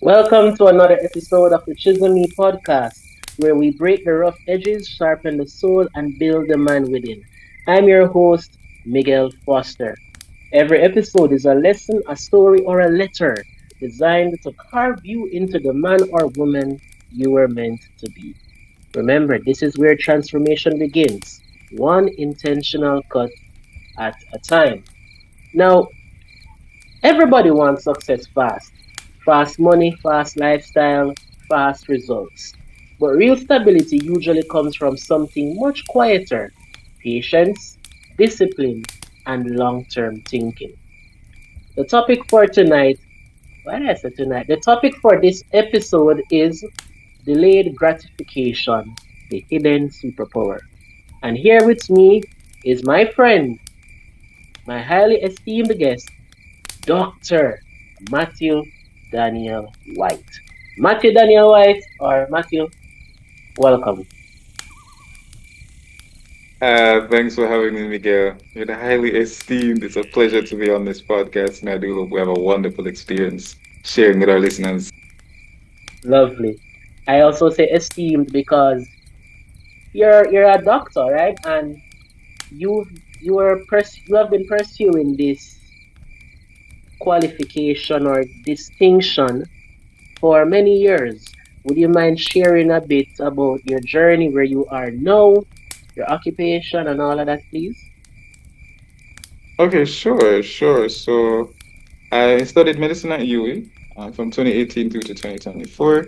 Welcome to another episode of the ChiselMe Podcast, where we break the rough edges, sharpen the soul, and build the man within. I'm your host, Miguel Foster. Every episode is a lesson, a story, or a letter designed to carve you into the man or woman you were meant to be. Remember, this is where transformation begins, one intentional cut at a time. Now, everybody wants success fast. Fast money, fast lifestyle, fast results. But real stability usually comes from something much quieter: patience, discipline, and long term thinking. The topic for tonight, why did I say tonight? The topic for this episode is delayed gratification, the hidden superpower. And here with me is my friend, my highly esteemed guest, Dr. Matthew Daniel White. Matthew Daniel White, or Matthew, welcome. Thanks for having me, Miguel. You're highly esteemed. It's a pleasure to be on this podcast, and I do hope we have a wonderful experience sharing with our listeners. Lovely. I also say esteemed because you're a doctor, right? And you you have been pursuing this qualification or distinction for many years. Would you mind sharing a bit about your journey, where you are now, your occupation, and all of that, please? Okay, sure. So I studied medicine at UWI from 2018 through to 2024.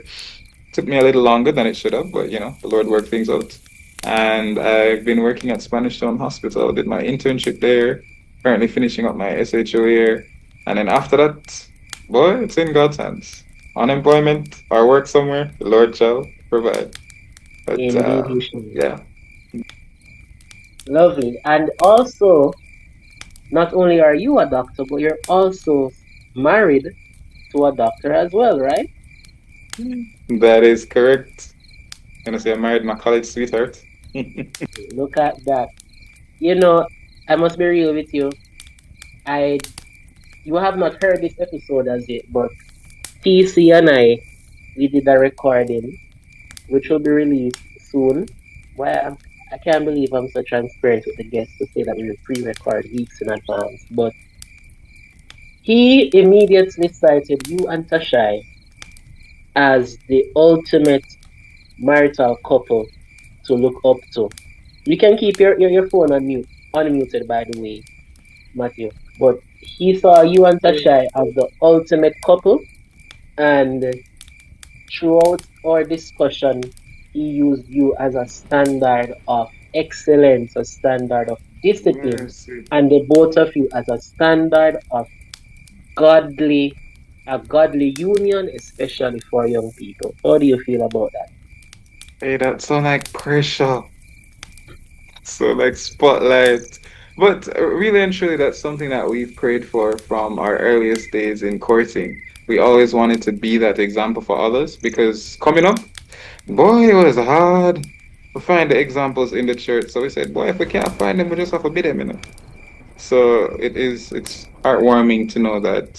Took me a little longer than it should have, but the Lord worked things out. And I've been working at Spanish Town Hospital. Did my internship there. Currently finishing up my SHO here. And then after that, boy, it's in God's hands. Unemployment or work somewhere, the Lord shall provide. But Indeed, you should. yeah, Lovely. And also, not only are you a doctor, but you're also married to a doctor as well, right? that is correct. Gonna say I married my college sweetheart. Look at that. You know, I must be real with you. I You have not heard this episode as yet, but TC and we did a recording which will be released soon. Well, I can't believe I'm so transparent with the guests to say that we will pre-record weeks in advance. But he immediately cited you and Tashai as the ultimate marital couple to look up to. You can keep your phone on mute, unmuted by the way, Matthew. But he saw you and Tashai as the ultimate couple, and throughout our discussion, he used you as a standard of excellence, a standard of discipline, Mercy. and the both of you as a standard of godly, a godly union, especially for young people. How do you feel about that? Hey, that sound like pressure. So like spotlight. But really and truly, that's something that we've prayed for from our earliest days in courting. We always wanted to be that example for others because coming up, boy, it was hard to find the examples in the church. So we said, boy, if we can't find them, we just have to be them. So it's heartwarming to know that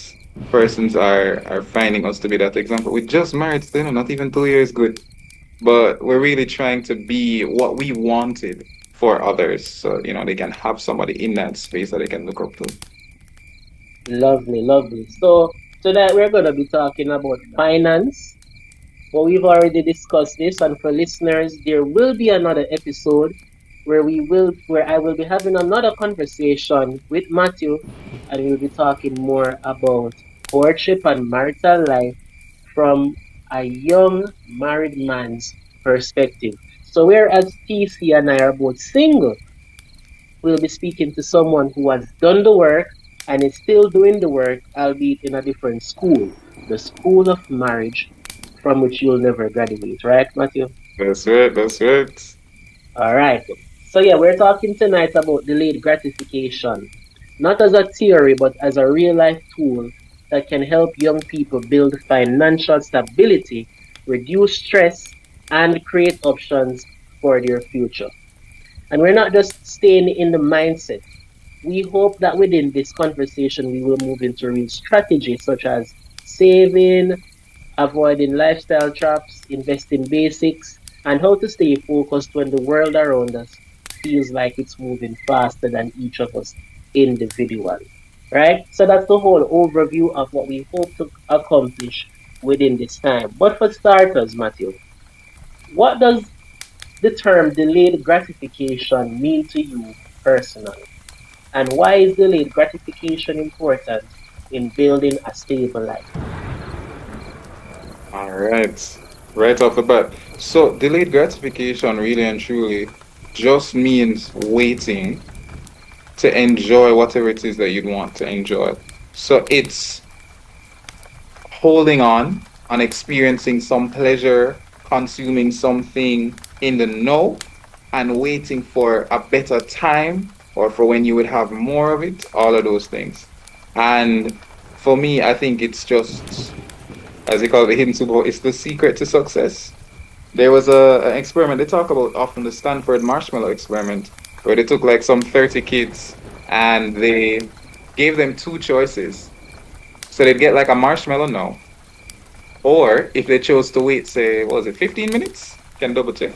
persons are finding us to be that example. We just married, still, not even 2 years good, but we're really trying to be what we wanted for others, so they can have somebody in that space that they can look up to. Lovely, lovely. So tonight we're gonna be talking about finance. But we've already discussed this, and for listeners, there will be another episode where I will be having another conversation with Matthew, and we'll be talking more about courtship and marital life from a young married man's perspective. So whereas TC and I are both single, we'll be speaking to someone who has done the work and is still doing the work, albeit in a different school, the school of marriage, from which you'll never graduate, right, Matthew? That's right. That's right. All right. So yeah, we're talking tonight about delayed gratification, not as a theory, but as a real life tool that can help young people build financial stability, reduce stress, and create options for their future. And we're not just staying in the mindset. We hope that within this conversation, we will move into real strategies such as saving, avoiding lifestyle traps, invest in basics, and how to stay focused when the world around us feels like it's moving faster than each of us individually. Right? So that's the whole overview of what we hope to accomplish within this time. But for starters, Matthew, what does the term delayed gratification mean to you personally? And why is delayed gratification important in building a stable life? All right. Right off the bat. So delayed gratification really and truly just means waiting to enjoy whatever it is that you'd want to enjoy. So it's holding on experiencing some pleasure, consuming something in the know, and waiting for a better time or for when you would have more of it, all of those things. And for me, I think it's just, as they call it, the hidden superpower, it's the secret to success. There was an experiment they talk about often, the Stanford marshmallow experiment, where they took like some 30 kids and they gave them two choices. So they'd get like a marshmallow now, or if they chose to wait, say, what was it, 15 minutes? Can double check.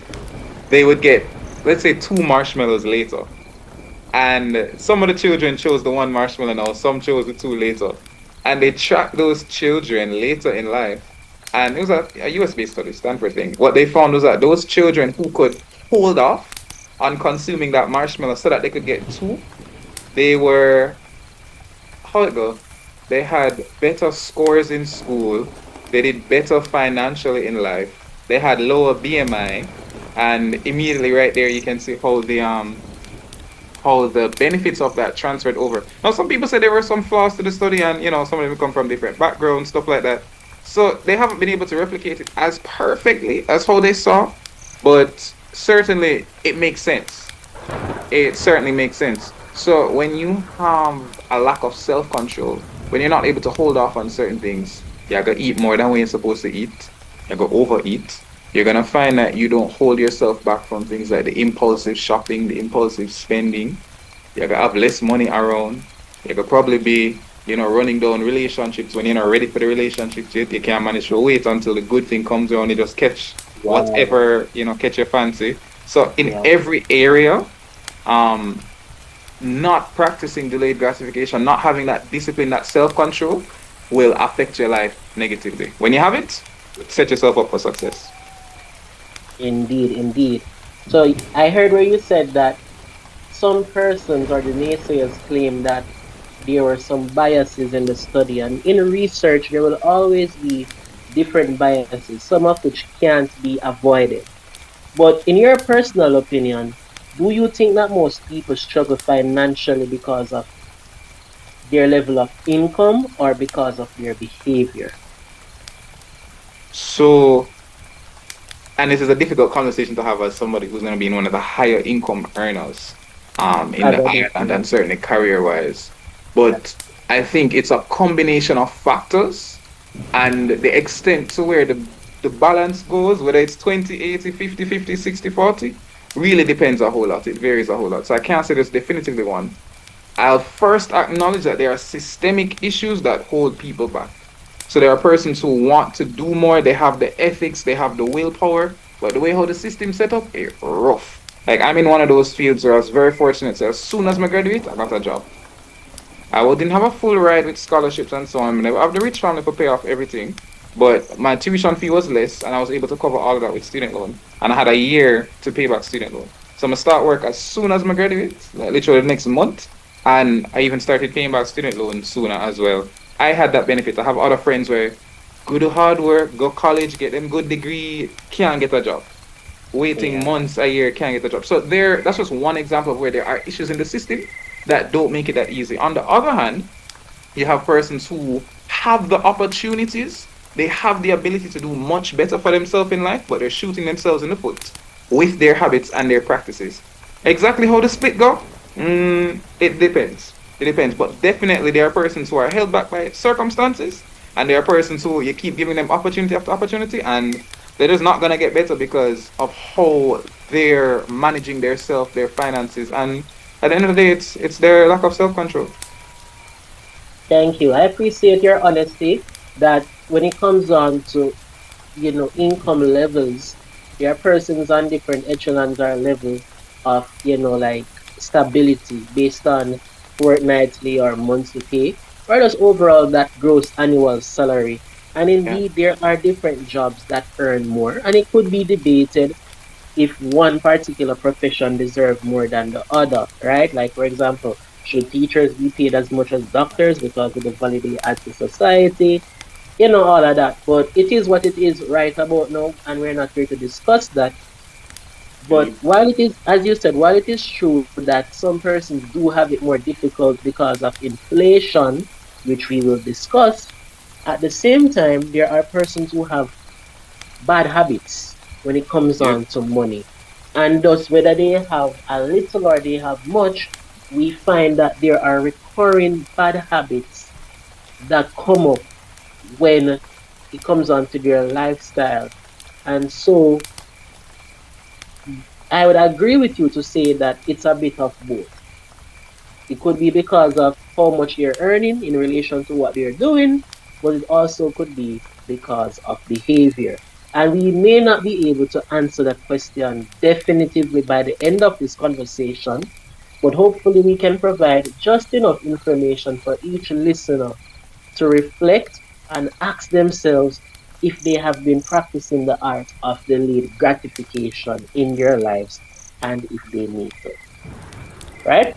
They would get, let's say, two marshmallows later. And some of the children chose the one marshmallow now, some chose the two later. And they tracked those children later in life. And it was a US based study, Stanford thing. What they found was that those children who could hold off on consuming that marshmallow so that they could get two, they were, how it go? They had better scores in school. They did better financially in life. They had lower BMI, and immediately right there you can see how the benefits of that transferred over. Now some people say there were some flaws to the study, and some of them come from different backgrounds, stuff like that. So they haven't been able to replicate it as perfectly as how they saw, but certainly it makes sense. It certainly makes sense. So when you have a lack of self-control, when you're not able to hold off on certain things, you're gonna eat more than what you're supposed to eat. You're gonna overeat. You're gonna find that you don't hold yourself back from things like the impulsive shopping, the impulsive spending. You're gonna have less money around. You're gonna probably be, running down relationships when you're not ready for the relationships yet. You can't manage to wait until the good thing comes around. You just catch Wow. whatever, catch your fancy. So in Yeah. every area, um, not practicing delayed gratification, not having that discipline, that self control, will affect your life negatively. When you have it, set yourself up for success. Indeed, indeed. So I heard where you said that some persons or the naysayers claim that there were some biases in the study, and in research, there will always be different biases, some of which can't be avoided. But in your personal opinion, do you think that most people struggle financially because of their level of income or because of their behavior? So, and this is a difficult conversation to have as somebody who's going to be in one of the higher income earners in As the I do island too. and certainly career wise. Yeah. But I think it's a combination of factors and the extent to where the balance goes, whether it's 20, 80, 50, 50, 60, 40, really depends a whole lot. It varies a whole lot. So I can't say there's definitively one. I'll first acknowledge that there are systemic issues that hold people back. So there are persons who want to do more, they have the ethics, they have the willpower, but the way how the system set up, it's rough. Like I'm in one of those fields where I was very fortunate. So as soon as I graduate, I got a job. Didn't have a full ride with scholarships and so on. I never have the rich family to pay off everything, but my tuition fee was less, and I was able to cover all of that with student loan. And I had a year to pay back student loan. So I'm gonna start work as soon as I graduate, like literally the next month. And I even started paying back student loan sooner as well. I had that benefit. I have other friends where go do hard work, go college, get them good degree, can't get a job. Waiting Yeah. months, a year, can't get a job. So that's just one example of where there are issues in the system that don't make it that easy. On the other hand, you have persons who have the opportunities, they have the ability to do much better for themselves in life, but they're shooting themselves in the foot with their habits and their practices. Exactly how the split go? It depends. It depends. But definitely there are persons who are held back by circumstances, and there are persons who you keep giving them opportunity after opportunity, and they're just not gonna get better because of how they're managing their self, their finances, and at the end of the day, it's their lack of self control. Thank you. I appreciate your honesty that when it comes on to income levels. There are persons on different echelons or level of, like stability based on fortnightly or monthly pay, or just overall that gross annual salary. And Yeah. indeed, there are different jobs that earn more, and it could be debated if one particular profession deserve more than the other, right? Like, for example, should teachers be paid as much as doctors because of the value they add to society? All of that. But it is what it is right about now, and we're not here to discuss that. But Mm. while it is, as you said, while it is true that some persons do have it more difficult because of inflation, which we will discuss, at the same time, there are persons who have bad habits when it comes Yep. on to money. And thus, whether they have a little or they have much, we find that there are recurring bad habits that come up when it comes on to their lifestyle. And so I would agree with you to say that it's a bit of both. It could be because of how much they're earning in relation to what they're doing, but it also could be because of behavior. And we may not be able to answer that question definitively by the end of this conversation, but hopefully we can provide just enough information for each listener to reflect and ask themselves if they have been practicing the art of delayed gratification in their lives and if they need to. Right?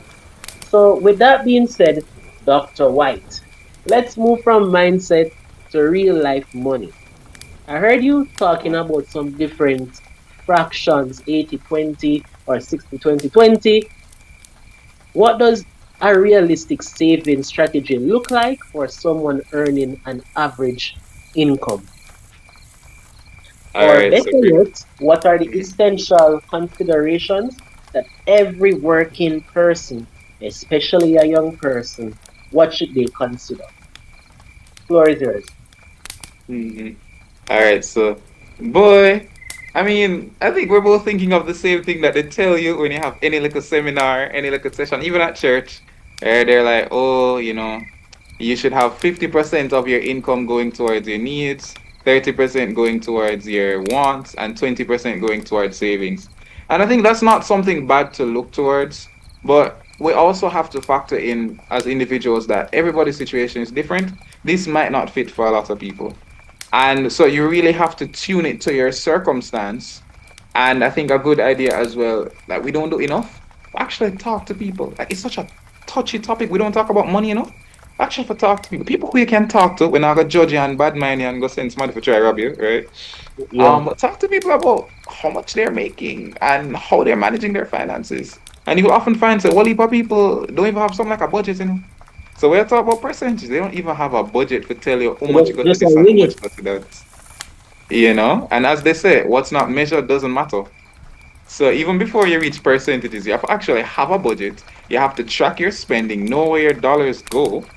So, with that being said, Dr. White, let's move from mindset to real life money. I heard you talking about some different fractions, 80-20 or 60-20-20. What does a realistic saving strategy look like for someone earning an average income? All Or right. better So great. yet, what are the Mm. essential considerations that every working person, especially a young person, what should they consider? Floor is yours. Mhm. All right, so boy, I mean, I think we're both thinking of the same thing that they tell you when you have any little seminar, any little session, even at church. They're like, oh, you should have 50% of your income going towards your needs, 30% going towards your wants, and 20% going towards savings. And I think that's not something bad to look towards, but we also have to factor in as individuals that everybody's situation is different. This might not fit for a lot of people. And so you really have to tune it to your circumstance. And I think a good idea as well, like we don't do enough, actually talk to people. Like it's such a touchy topic. We don't talk about money enough. Actually, for talk to people, people who you can talk to, we're not gonna judge you and bad mind you and go send somebody for try rob you, right? Yeah. But talk to people about how much they're making and how they're managing their finances. And you will often find that well, heap of people don't even have something like a budget, So we're talking about percentages. They don't even have a budget to tell you how So much you got to just a this and how wing much it. you got to that. And as they say, what's not measured doesn't matter. So even before you reach percentages, you have to actually have a budget. You have to track your spending, know where your dollars go,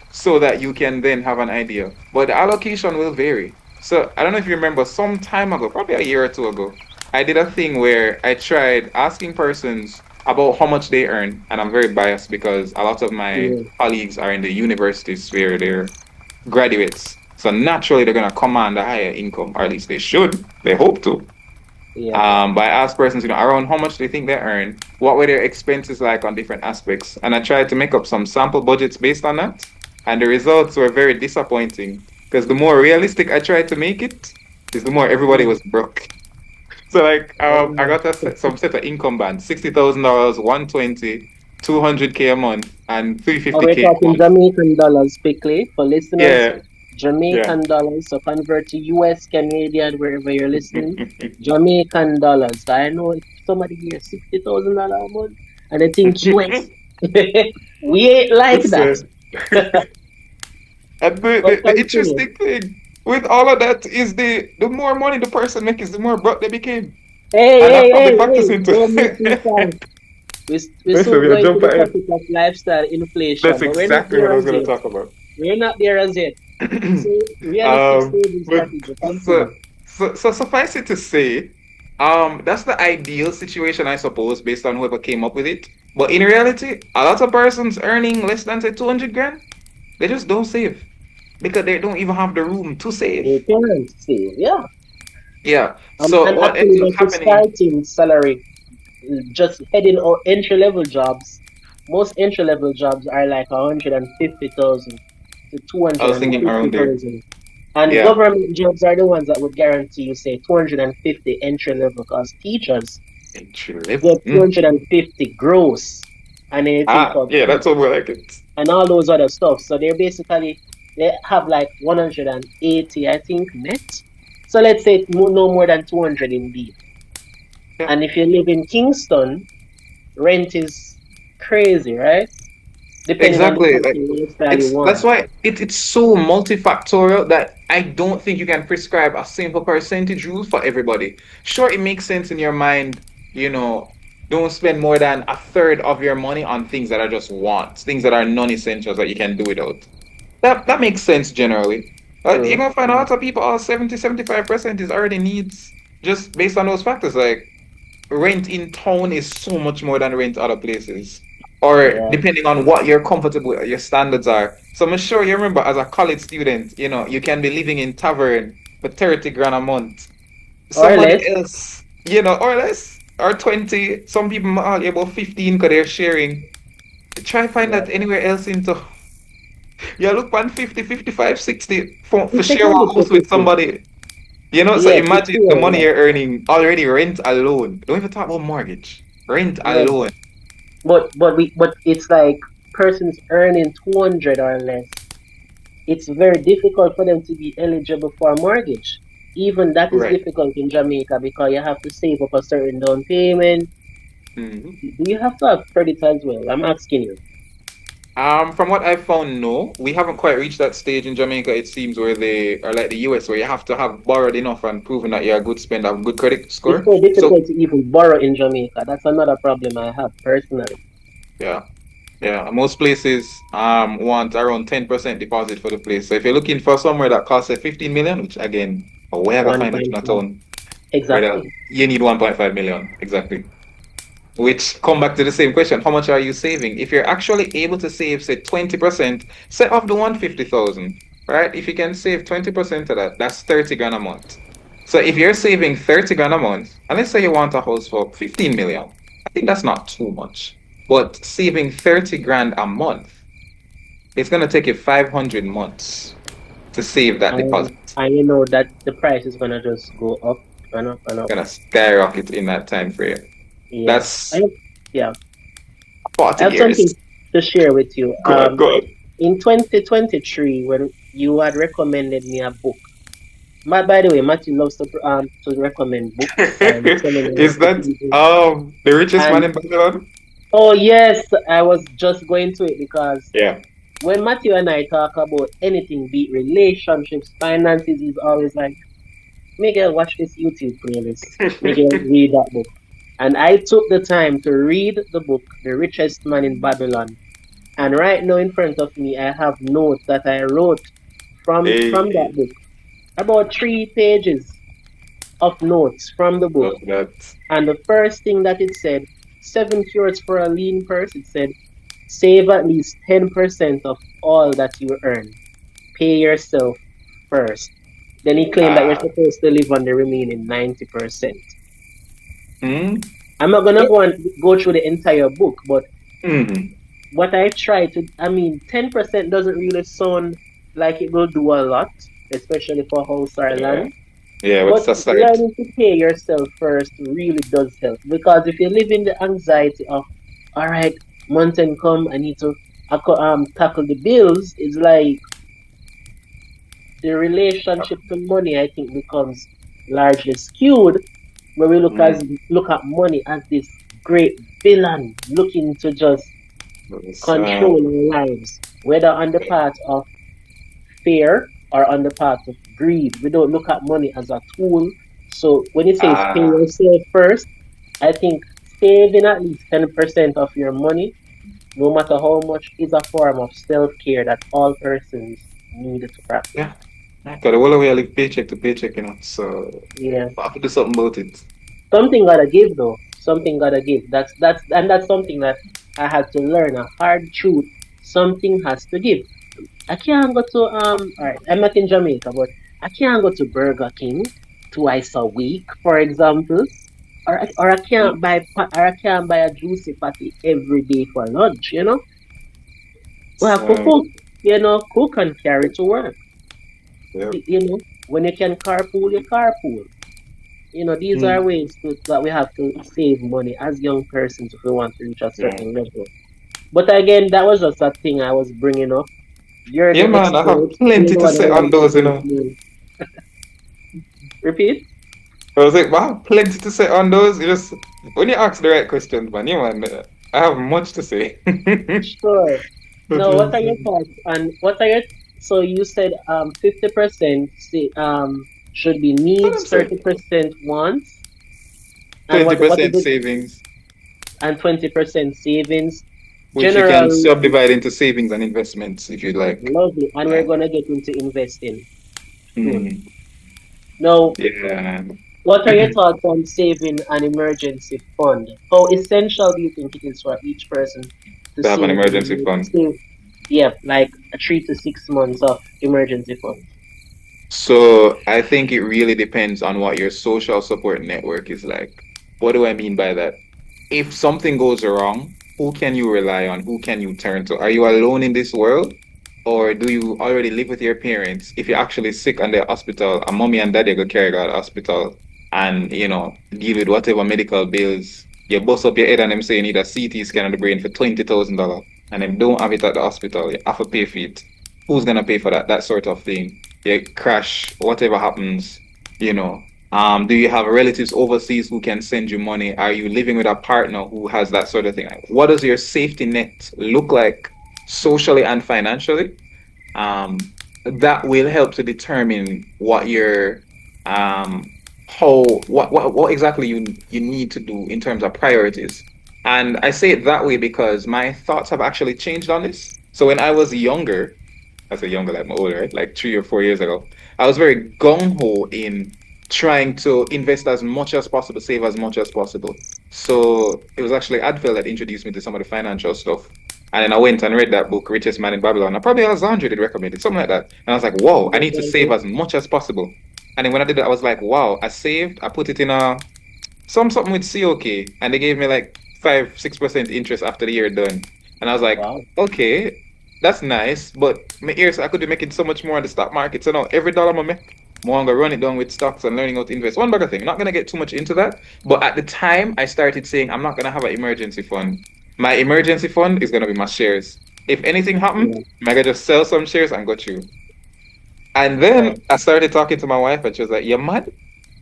so that you can then have an idea. But the allocation will vary. So I don't know if you remember some time ago, probably a year or two ago, I did a thing where I tried asking persons about how much they earn. And I'm very biased because a lot of my Yeah. colleagues are in the universities where they're graduates. So naturally, they're going to command a higher income, or at least they should. They hope to. Yeah. But I asked persons, around how much do you think they earn? What were their expenses like on different aspects? And I tried to make up some sample budgets based on that. And the results were very disappointing because the more realistic I tried to make it, is the more everybody Mm. was broke. So like I Oh, got some set of income bands, $60,000, 120, 200K a month, and we're 350K a talking month. Jamaican dollars quickly for listeners. Yeah, yeah. Jamaican dollars, so convert to US, Canadian, wherever you're listening. Jamaican dollars. I know if somebody here $60,000 a month and they think US. We ain't like that. Listen. And the, But the, the continue. interesting thing with all of that is the more money the person makes, is the more broke they became. Hey, And that hey, probably hey, hey, factors into. don't move too fast. We Listen, soon we'll going to jump the ahead. topic of lifestyle That's inflation, but we're not exactly what there I was as going to yet. talk about. We're not there as yet. So realistic um, saving but strategy, so, continue. so suffice it to say, that's the ideal situation, I suppose, based on whoever came up with it. But in reality, a lot of persons earning less than say 200 grand, they just don't save because they don't even have the room to save. They can save, yeah. Yeah. So And what actually, ends up just a happening? starting salary, just heading or entry level jobs, most entry level jobs are like 150,000 to two I hundred was and thinking fifty around there. thousand. And Yeah. government jobs are the ones that would guarantee you, say, 250 entry level, because teachers Entry level. get 250 gross. And then you think Ah, of yeah, that's what we like it. and all those other stuff. So they're basically they have like 180, I think, net. So let's say no more than 200 indeed. Yeah. And if you live in Kingston, rent is crazy, right? Depending on the Exactly. type Like of lifestyle you it's that's want. why it's so multifactorial that I don't think you can prescribe a simple percentage rule for everybody. Sure, it makes sense in your mind, you know, don't spend more than a third of your money on things that are just wants, things that are non-essentials that you can do without. That makes sense generally. You're True. gonna find a True. lot of people, all 75% is already needs just based on those factors. Like rent in town is so much more than rent other places. Or Yeah. depending on what you're comfortable with, your standards are. So I'm sure you remember as a college student, you know, you can be living in tavern for 30 grand a month. Or Somebody less. else, you know, or less, or 20. Some people are about 15 because they're sharing. Try find Yeah. that anywhere else into. Yeah, look, 150, 55, 60 for It's a share a can house with somebody. You know, so Yes, it's imagine the fair, money yeah. you're earning already rent alone. Don't even talk about mortgage. Rent Yeah. alone. But it's like persons earning 200 or less. It's very difficult for them to be eligible for a mortgage. Even that is Right. difficult in Jamaica because you have to save up a certain down payment. Hmm. Do you have to have credit as well? I'm asking you. From what I've found, no, we haven't quite reached that stage in Jamaica. It seems where they are like the US, where you have to have borrowed enough and proven that you're a good spender, have a good credit It's score. so So difficult to even borrow in Jamaica. That's another problem I have personally. yeah, yeah. Most places want around 10% deposit for the place. So if you're looking for somewhere that costs say 15 million, which again, where I find it in a 1.5. town, where Exactly. you need 1.5 million exactly. Which come back to the same question. How much are you saving? If you're actually able to save, say, 20%, set off the 150,000, right? If you can save 20% of that, that's 30 grand a month. So if you're saving 30 grand a month, and let's say you want a house for 15 million, I think that's not too much. But saving 30 grand a month, it's going to take you 500 months to save that And deposit. It's and you know that the price is gonna just go up and up and up. going to skyrocket in that time frame. Yeah. That's Yeah. I 40 have years. something to share with you. Go on, go on. In 2023, when you had recommended me a book. By the way, Matthew loves to recommend books and seminars Is to that people. the richest man And in Babylon? oh yes, I was just going to it because Yeah. when Matthew and I talk about anything, be it relationships, finances, he's always like, Miguel, watch this YouTube playlist. Miguel, read that book. And I took the time to read the book, The Richest Man in Babylon. And right now in front of me, I have notes that I wrote from that Hey, book. About 3 pages of notes from the book. love that. And the first thing that it said, 7 cures for a lean purse. It said, save at least 10% of all that you earn. Pay yourself first. Then he claimed that you're Ah, supposed to live on the remaining 90%. hmm, I'm not gonna go through the entire book, but hmm, what I try to, I mean, 10% doesn't really sound like it will do a lot, especially for house or yeah, land. yeah. What's But the start? learning to pay yourself first really does help, because if you live in the anxiety of, all right, month end come, I need to tackle the bills, it's like the relationship to money, I think, becomes largely skewed, where we Mm, look at money as this great villain looking to just it's, control our lives, whether on the part of fear or on the part of greed. We don't look at money as a tool. So when it says pay ah, yourself first, I think saving at least 10% of your money, no matter how much, is a form of self care that all persons need to practice. yeah. Got the whole way I live paycheck to paycheck, you know. So Yeah. I have to do something about it. Something gotta give though. Something gotta give. That's something that I had to learn, a hard truth. Something has to give. I can't go to alright, I'm not in Jamaica, but I can't go to Burger King. twice a week, for example. Or I can't buy a juicy patty every day for lunch, you know? We have to So, cook, cook and carry to work. yeah. You know, when you can carpool, you carpool. You know, these are Mm, ways that we have to save money as young persons if we want to reach a yeah. certain level. But again, that was just a thing I was bringing up. You're Yeah, the man, I have expert. plenty You're the to one I say on want to those, you go know. through. Repeat? I was like, wow, plenty to say on those. You just when you ask the right questions, man, yeah, man, I have much to say. Sure. Now, what are your thoughts? And what are your so you said 50% should be That's what needs, I'm saying. 30% wants, and what is 20% it? savings, And 20% savings. which you can General, subdivide into savings and investments if you'd like. lovely. And we're Yeah. gonna get into investing soon. Mm, Now, yeah. what are your thoughts on saving an emergency fund? How essential do you think it is for each person to To have an save emergency fund. yeah, like a 3 to 6 months of emergency funds? So I think it really depends on what your social support network is like. What do I mean by that? If something goes wrong, who can you rely on? Who can you turn to? Are you alone in this world? Or do you already live with your parents? If you're actually sick and they're hospital, and mommy and daddy go carry you out hospital and, deal with whatever medical bills. You bust up your head and them say you need a CT scan of the brain for $20,000 and them don't have it at the hospital. You have to pay for it. Who's gonna pay for that? That sort of thing. You crash, whatever happens, you know. Do you have relatives overseas who can send you money? Are you living with a partner who has that sort of thing? Like, what does your safety net look like socially and financially? That will help to determine what your how what exactly you need to do in terms of priorities. And I say it that way because my thoughts have actually changed on this. So when I was younger, I say younger, like my older, right? Like 3 or 4 years ago, I was very gung ho in trying to invest as much as possible, save as much as possible. So it was actually Advil that introduced me to some of the financial stuff. And then I went and read that book, Richest Man in Babylon. I probably was 100 it recommended, something like that. And I was like, whoa, I need to save as much as possible. And then when I did that, I was like, wow, I saved, I put it in something with COK, and they gave me like 5-6% interest after the year done. And I was like, Wow. okay, that's nice, but my ears I could be making so much more on the stock market. So now every dollar I make, more I'm gonna run it down with stocks and learning how to invest. One bigger thing. Not gonna get too much into that. But at the time I started saying I'm not gonna have an emergency fund. My emergency fund is gonna be my shares. If anything happened, Yeah. I gotta just sell some shares and go through. And Right. then I started talking to my wife and she was like, you're mad?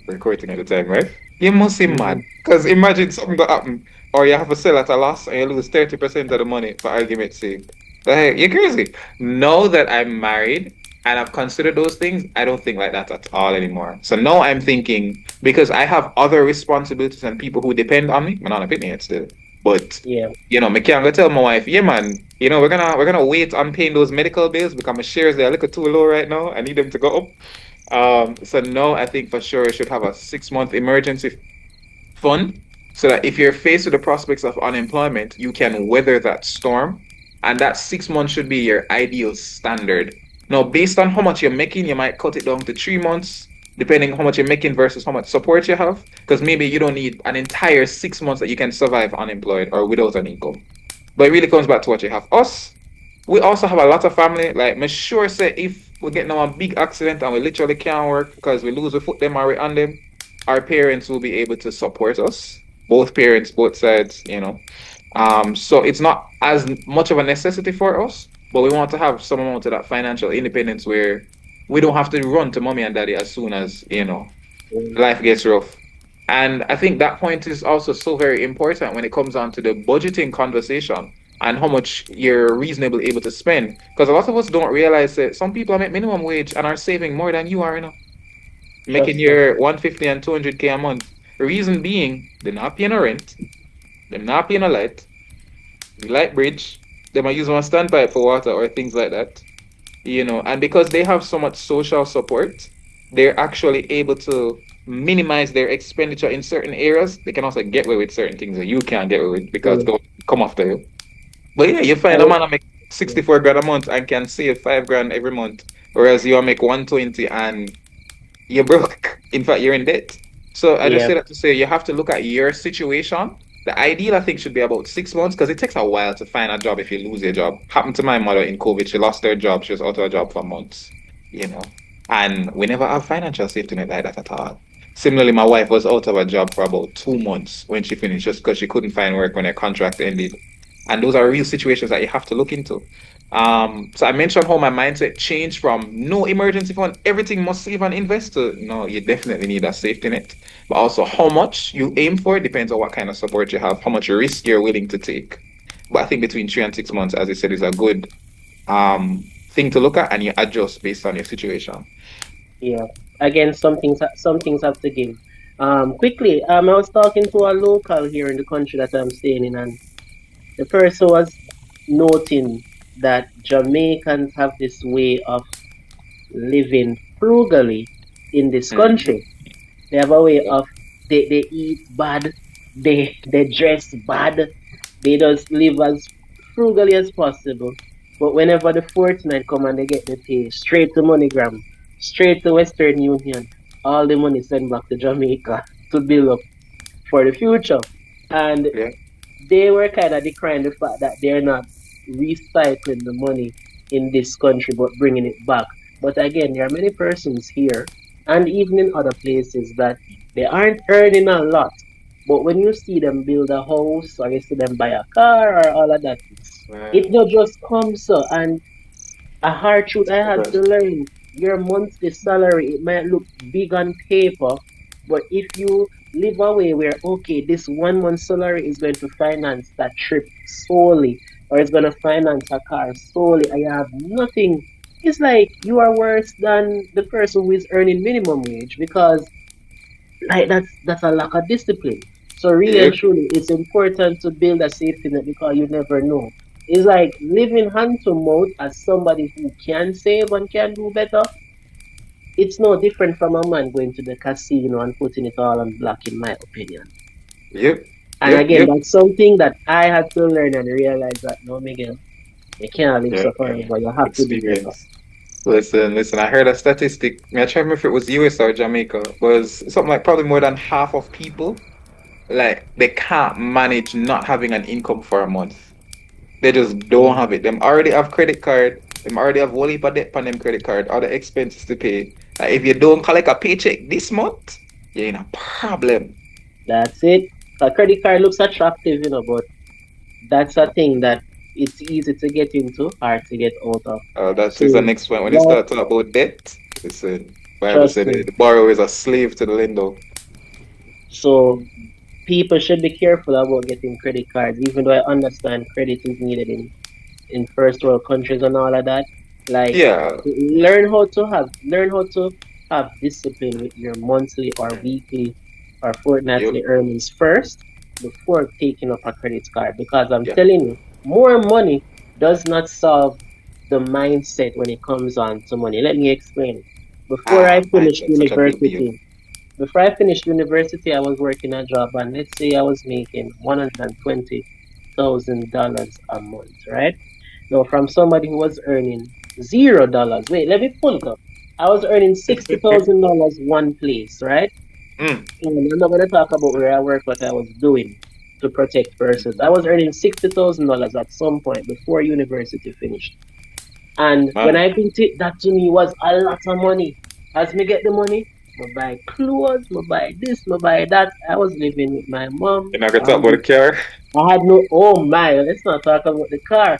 We're quoting at the time, right? You must be Mm-hmm. mad. Because imagine something got happen, or you have to sell at a loss and you lose 30% of the money for argument's sake. Like, you're crazy. Now that I'm married and I've considered those things, I don't think like that at all anymore. So now I'm thinking, because I have other responsibilities and people who depend on me, I'm not opinion yet still. But Yeah. me can't go tell my wife, yeah man, we're gonna wait on paying those medical bills because my shares they're a little too low right now. I need them to go up. So no, I think for sure you should have a 6 month emergency fund so that if you're faced with the prospects of unemployment, you can weather that storm. And that 6 months should be your ideal standard. Now, based on how much you're making, you might cut it down to 3 months, depending on how much you're making versus how much support you have. Because maybe you don't need an entire 6 months that you can survive unemployed or without an income. But it really comes back to what you have. Us, we also have a lot of family. Like, me sure say if we get now a big accident and we literally can't work because we lose a foot them or we on them, our parents will be able to support us. Both parents, both sides. So it's not as much of a necessity for us, but we want to have some amount of that financial independence where we don't have to run to mommy and daddy as soon as Mm. life gets rough. And I think that point is also so very important when it comes down to the budgeting conversation and how much you're reasonably able to spend. Because a lot of us don't realize that some people make minimum wage and are saving more than you are, making Trust me. your 150 and 200K a month. Reason being, they're not paying a rent, they're not paying a light, the light bridge, they might use one standpipe for water or things like that. And because they have so much social support, they're actually able to minimize their expenditure in certain areas. They can also get away with certain things that you can't get away with because Mm. they'll come after you. But yeah, you I find a would, man that make yeah. 64 grand a month and can save 5 grand every month, whereas you make 120 and you're broke. In fact, you're in debt. So I just Yeah, say that to say you have to look at your situation. The ideal, I think, should be about 6 months because it takes a while to find a job if you lose your job. Happened to my mother in COVID. She lost her job. She was out of a job for months, you know. And we never have financial safety net like that at all. Similarly, my wife was out of a job for about 2 months when she finished just because she couldn't find work when her contract ended. And those are real situations that you have to look into. So I mentioned how my mindset changed from no emergency fund, everything must save and invest to no, you definitely need a safety net. But also how much you aim for depends on what kind of support you have, how much risk you're willing to take. But I think between 3 and 6 months, as I said, is a good thing to look at and you adjust based on your situation. yeah. Again, some things have to give. Quickly, I was talking to a local here in the country that I'm staying in, and the person was noting that Jamaicans have this way of living frugally in this Mm, country. They have a way yeah, of they eat bad, they dress bad, they just live as frugally as possible. But whenever the fortnight come and they get the pay, straight to MoneyGram, straight to Western Union, all the money sent back to Jamaica to build up for the future. And yeah, they were kind of decrying the fact that they're not recycling the money in this country but bringing it back. But again, there are many persons here and even in other places that they aren't earning a lot. But when you see them build a house or you see them buy a car or all of that, it uh, not just comes so. And a hard truth I had to congrats. learn. Your monthly salary, it might look big on paper, but if you live a way where, okay, this 1 month salary is going to finance that trip solely, or it's going to finance a car solely, and you have nothing, it's like you are worse than the person who is earning minimum wage because like that's a lack of discipline. So really and Yep, truly, it's important to build a safety net because you never know. It's like living hand to mouth as somebody who can save and can do better. It's no different from a man going to the casino and putting it all on black, in my opinion. yep, And yep, again, yep. that's something that I had to learn and realize that no, Miguel, you can't live Yeah, so forever. You have to do better. experience. Listen, I heard a statistic. I can't remember if it was US or Jamaica, was something like probably more than half of people, like they can't manage not having an income for a month. They just don't Yeah, have it. Them already have credit card, them already have whole heap of debt on them credit card, other expenses to pay. Like if you don't collect a paycheck this month, you're in a problem. that's it. A credit card looks attractive, but that's a thing that it's easy to get into, hard to get out of. That is the So, next one. When you like, start talking about debt, listen, Bible trust said me. the borrower is a slave to the lender. So, people should be careful about getting credit cards, even though I understand credit is needed in first world countries and all of that. Like, Yeah. learn how to have discipline with your monthly or weekly or Yep. fortnightly earnings first before taking up a credit card. Because I'm Yeah. telling you, more money does not solve the mindset when it comes on to money. Let me explain. Before I finished Mindset, such a big deal. university, before I finished university, I was working a job, and let's say I was making $120,000 a month, right? Now, from somebody who was earning $0, wait, let me pull it up. I was earning $60,000 one place, right? Mm. And I'm not gonna talk about where I work, what I was doing to protect persons. I was earning $60,000 at some point before university finished. And when Man, I think it, that to me was a lot of money. As me get the money, me buy clothes, me buy this, me buy that. I was living with my mom. you're not gonna talk about the car. I had no, oh my, let's not talk about the car.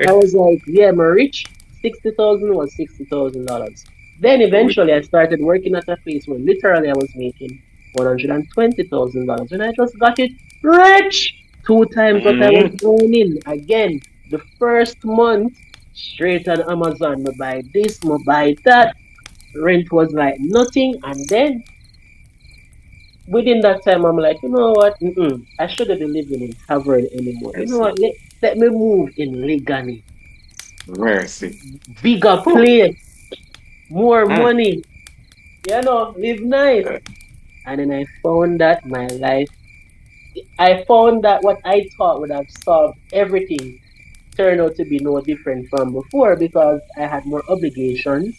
I was like, yeah, I'm rich. 60,000 was $60,000. Then With eventually I started working at a place where literally I was making $120,000 and I just got it rich. Two times what I was mm, earning. Again, the first month, straight on Amazon, me buy this, me buy that. Rent was like nothing. And then within that time, I'm like, you know what? I shouldn't be living in Tavern anymore. You know mercy, what? Let me move in Ligani. mercy. Bigger Whew. place, more Mm. money, live nice. Yeah. And then I found that what I thought would have solved everything turned out to be no different from before because I had more obligations.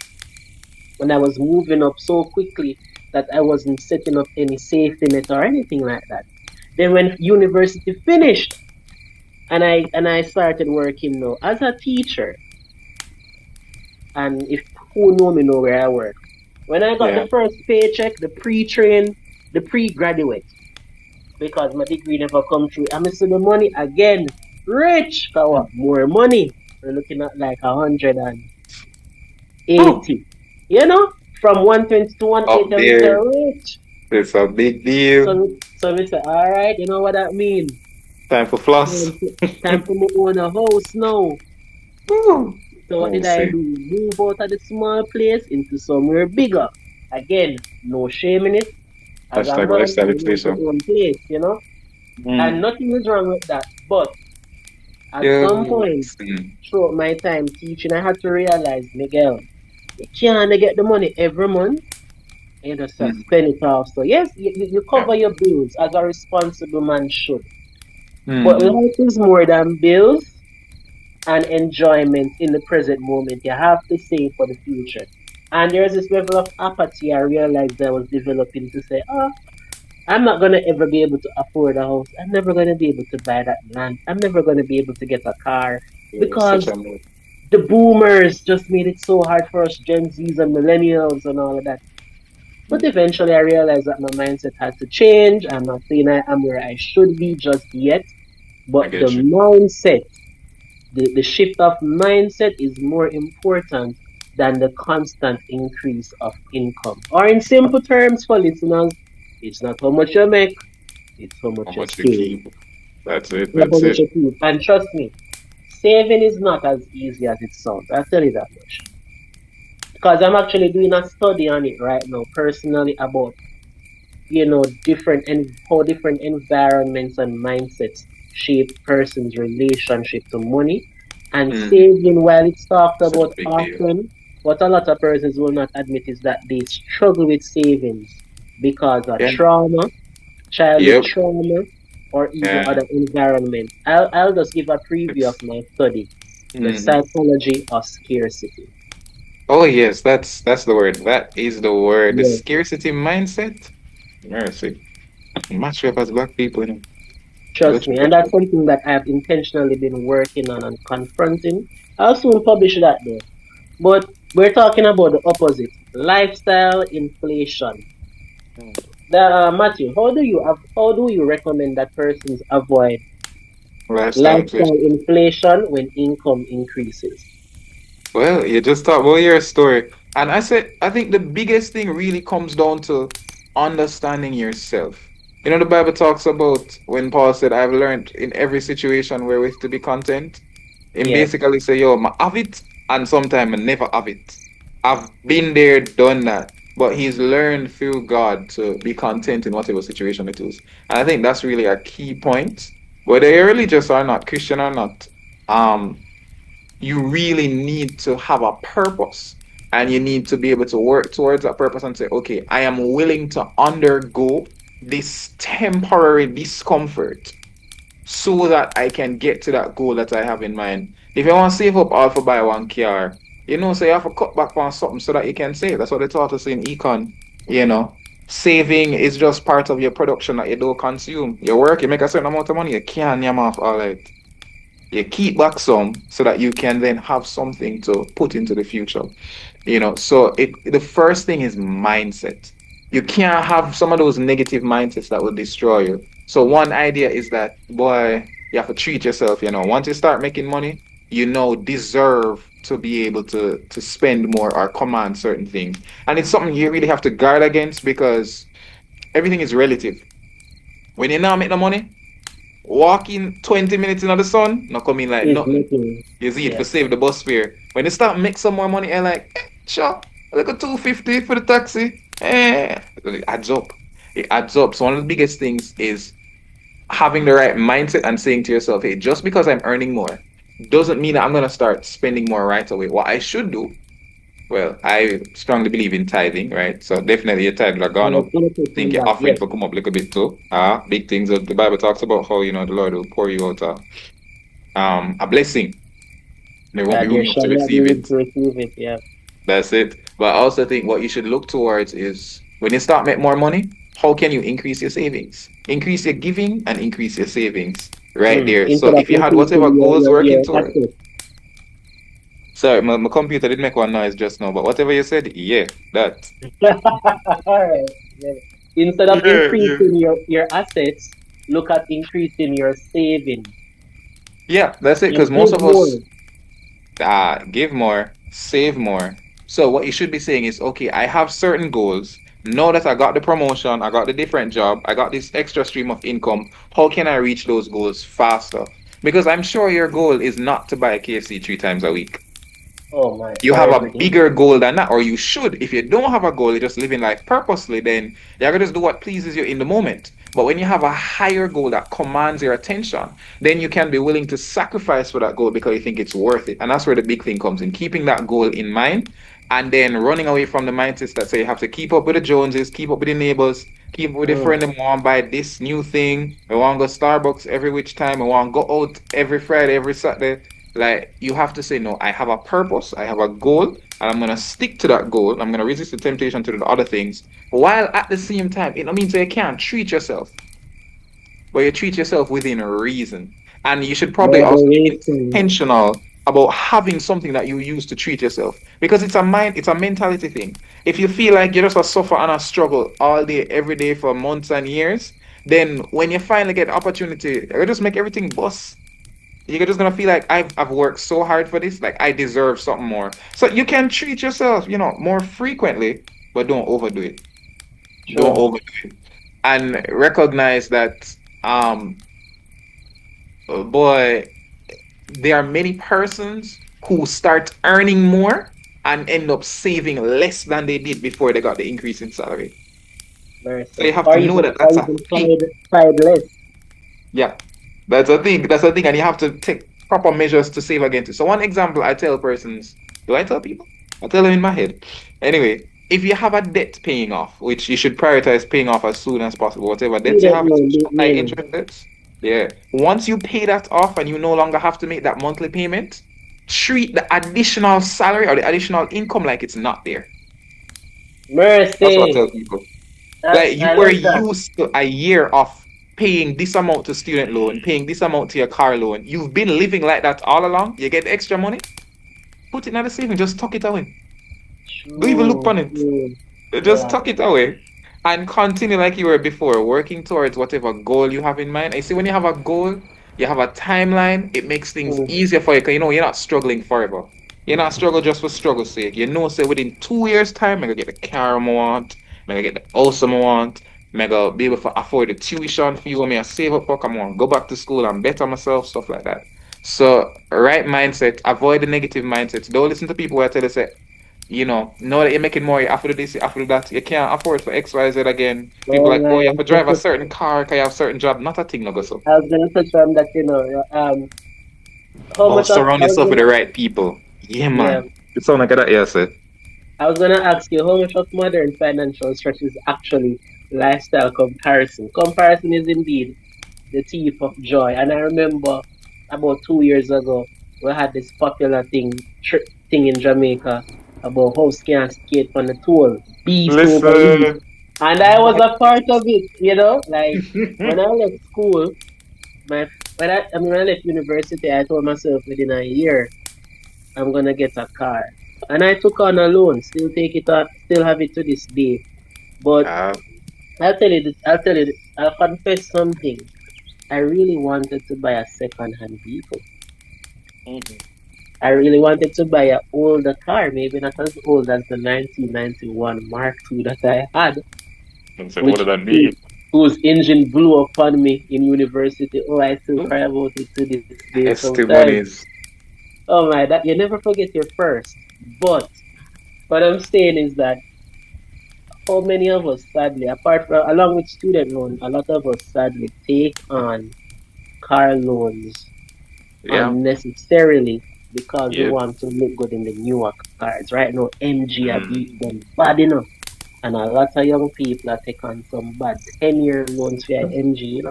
when I was moving up so quickly that I wasn't setting up any safety net or anything like that. Then when university finished and I started working now as a teacher, and if who know where I work. When I got the Yeah. first paycheck, the pre-train, the pre-graduate, because my degree never come through. I miss the money again. Rich, got what? More money. We're looking at like 180. Oh, You know, from 120 to up 180, I say there. rich. It's a big deal. So we say, all right, you know what that mean? Time for floss. Time to, time for me own a house now. Ooh. So what Let me did I see. do? Move out of the small place into somewhere bigger. Again, no shame in it. As a Hashtag man, lifestyle you need your inflation. own place, you know? And Mm. nothing is wrong with that. But at Yeah. some point throughout my time teaching, I had to realize, Miguel, you can't get the money every month and you just Mm. spend it off. So yes, you Yeah. cover your bills as a responsible man should. But Mm. life is more than bills and enjoyment in the present moment. You have to save for the future. And there's this level of apathy I realized I was developing to say, oh, I'm not gonna ever be able to afford a house. I'm never gonna be able to buy that land. I'm never gonna be able to get a car Yeah, such because a mood. the boomers just made it so hard for us Gen Zs and millennials and all of that. But Mm. eventually I realized that my mindset had to change. I'm not saying I am where I should be just yet, I but the get you. mindset, the shift of mindset is more important than the constant increase of income. Or in simple terms for listeners, it's not how much you make, it's how How much you much you save. keep. That's it. Not how That's much it. you keep. And trust me, saving is not as easy as it sounds. I'll tell you that much. Because I'm actually doing a study on it right now, personally, about different and how different environments and mindsets shape person's relationship to money and Mm. saving. While it's talked Such a about big deal. often, what a lot of persons will not admit is that they struggle with savings because of Yeah. trauma, childhood Yep. trauma, or even Yeah. other environments. I'll just give a preview of It's. my study, the Mhm. psychology of scarcity. Oh yes, that's the word. That is the word. The Yes, scarcity mindset. Mercy. Match up as black people, you know. trust Gotcha, me. And gotcha. that's something that I've intentionally been working on and confronting. I'll soon publish that though. But we're talking about the opposite, lifestyle inflation. Matthew, how do you recommend that persons avoid Lifestyle lifestyle inflation. inflation when income increases? Well, you just talked about your story. And I said, I think the biggest thing really comes down to understanding yourself. You know, the Bible talks about when Paul said, I've learned in every situation wherewith to be content. And Yes, basically say, yo, I have it and sometimes I never have it. I've been there, done that. But he's learned through God to be content in whatever situation it is. And I think that's really a key point. Whether you're religious or not, Christian or not, um, you really need to have a purpose and you need to be able to work towards that purpose and say, okay, I am willing to undergo this temporary discomfort so that I can get to that goal that I have in mind. If you want to save up all for buy one car, so you have to cut back on something so that you can save. That's what they taught us in econ. You know, saving is just part of your production that you don't consume. You work, you make a certain amount of money, you can't yam off all right. You keep back some so that you can then have something to put into the future. So the first thing is mindset. You can't have some of those negative mindsets that will destroy you. So one idea is that, boy, you have to treat yourself. Once you start making money, deserve to be able to spend more or command certain things. And it's something you really have to guard against because everything is relative. When you now make the money, walking 20 minutes in the sun, not coming like is nothing. nothing. You see it for Yes, save the bus fare. When you start make some more money, and like, sure, look at 250 for the taxi. It adds up. It adds up. So one of the biggest things is having the right mindset and saying to yourself, hey, just because I'm earning more doesn't mean that I'm gonna start spending more right away. What I should do, well, I strongly believe in tithing, right? So definitely your tithe are gone up. I'll I touch think on your that. offering Yes, will come up a little bit too. Big things that the Bible talks about how the Lord will pour you out a blessing. There won't be that room there enough to shall not be receive room it. to receive it. Yeah, That's it. But I also think what you should look towards is when you start make more money, how can you increase your savings? Increase your giving and increase your savings right there. So Instead of if you had whatever increasing goals working your toward, assets. sorry, my computer did make one noise just now, but whatever you said, yeah, that. All right. Yeah. Instead of Yeah, yeah. increasing your assets, look at increasing your saving. Yeah, that's it. Because You most give of more. us give more, save more. So what you should be saying is, okay, I have certain goals. Now that I got the promotion, I got the different job, I got this extra stream of income, how can I reach those goals faster? Because I'm sure your goal is not to buy a KFC 3 times a week. Oh my, You or have every a day. bigger goal than that, or you should. If you don't have a goal, you're just living life purposely, then you're gonna just do what pleases you in the moment. But when you have a higher goal that commands your attention, then you can be willing to sacrifice for that goal because you think it's worth it. And that's where the big thing comes in, keeping that goal in mind and then running away from the mindsets that say you have to keep up with the Joneses, keep up with the neighbors, keep up with the Mm, friend that want to buy this new thing. I want to go Starbucks every which time. I want to go out every Friday, every Saturday. Like you have to say, no, I have a purpose, I have a goal, and I'm gonna stick to that goal. I'm gonna resist the temptation to do the other things, while at the same time, it don't mean so you can't treat yourself, but you treat yourself within reason. And you should probably also be moderation. intentional about having something that you use to treat yourself. Because it's a mentality thing. If you feel like you're just a suffer and a struggle all day, every day for months and years, then when you finally get the opportunity, you just make everything bust. You're just gonna feel like I've worked so hard for this, like I deserve something more. So you can treat yourself, more frequently, but don't overdo it. Don't Sure. overdo it. And recognize that boy, there are many persons who start earning more and end up saving less than they did before they got the increase in salary. So Mercy. you have to know that Or that's a even thing. side less. Yeah, that's a thing. That's a thing, and you have to take proper measures to save against it. So one example I tell persons, do I tell people? I tell them in my head. Anyway, if you have a debt paying off, which you should prioritize paying off as soon as possible, whatever debts you Student have, loan especially high mainly. interest debts. Yeah. Once you pay that off and you no longer have to make that monthly payment, treat the additional salary or the additional income like it's not there. That's what I Mercy. tell people. Like you I were love that. used to a year of paying this amount to student loan, paying this amount to your car loan. You've been living like that all along. You get extra money, put it in the saving, just tuck it away. Don't even look True, on it. true. Just Yeah. tuck it away and continue like you were before, working towards whatever goal you have in mind. I see when you have a goal, you have a timeline, it makes things Mm, easier for you because you're not struggling forever. You're not struggling just for struggle's sake. Say within 2 years' time, I'm gonna get the car I want, I'm gonna get the house I want, I'm gonna be able to afford the tuition fee, when I save up for, come on, go back to school and better myself, stuff like that. So, right mindset, avoid the negative mindsets. Don't listen to people who tell you, say, know that you're making more, you have to do this, you have to do that. You can't afford for XYZ again. People oh like, oh, you have man. to drive a certain car because you have a certain job. Not a thing, no go so. I was gonna touch on that, how Oh, much of surround I was yourself with gonna the right people. Yeah, yeah. man. It sounds like that, yeah, sir. I was gonna ask you how much of modern financial stress is actually lifestyle comparison. Comparison is indeed the thief of joy. And I remember about 2 years ago, we had this popular thing in Jamaica about how can skate on the toll, beast over leaf. Listen. And I was a part of it, like when I left school, my when I left university, I told myself within a year I'm gonna get a car. And I took on a loan, still have it to this day. But uh, I'll confess something. I really wanted to buy a second-hand vehicle. mhm. I really wanted to buy an older car, maybe not as old as the 1991 Mark II that I had, Don't say older which than me. whose engine blew up on me in university. Oh, I still cry about it to this day sometimes. Testimonies. Oh my, that you never forget your first. But what I'm saying is that how many of us, sadly, apart from along with student loan, a lot of us sadly take on car loans Yeah. unnecessarily because we Yeah. want to look good in the newer cars. Right now, MG are beat Mm. them bad enough. And a lot of young people are taking some bad 10-year loans for your MG.